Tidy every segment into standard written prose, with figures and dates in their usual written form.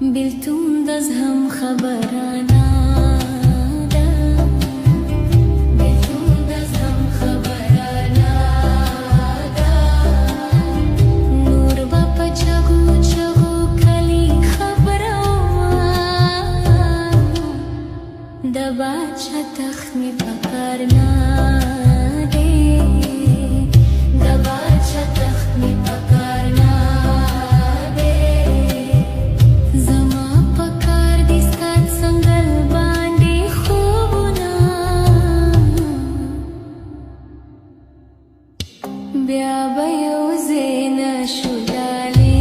بلتون دز هم خبرانا دباچا تخت می پکارنا دے دباچا تخت می پکارنا دے زما پکار دی ستات سنگل باندې خوبنا بیا به یو زینا شولالي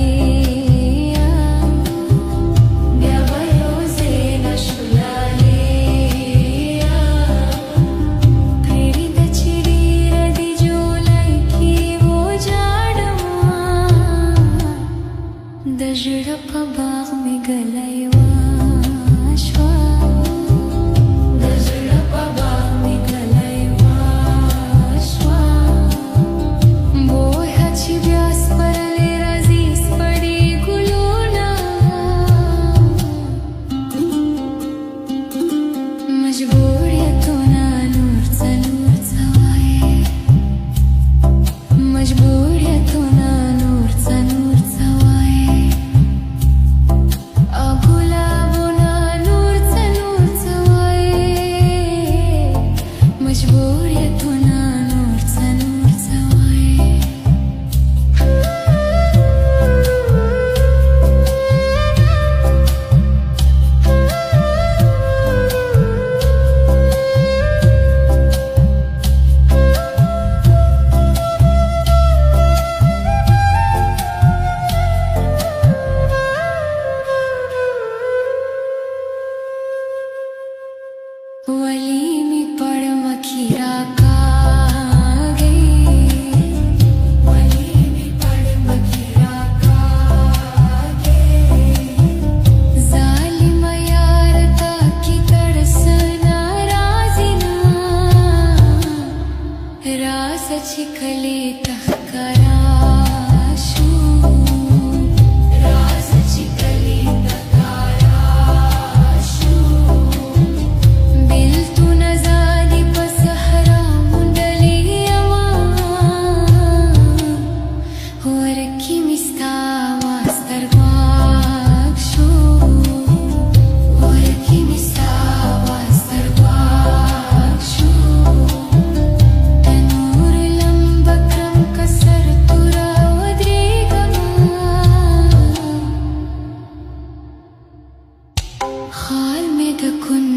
د زړه په باغ مې ګلای واشوا د زړه په باغ مې ګلای واشوا بوی هچې بیا سپرلی راځي سپړې ګلونه مجبوریتونه نور څه نور څه وایې مجبوریتونه نور څه نور څه وایې वली में पड़ मखीरा का गई वली में पड़ मखीरा का गई जालिम यार ताकि तड़सना राजिना रास छिकले तहकरा खाल में द कुन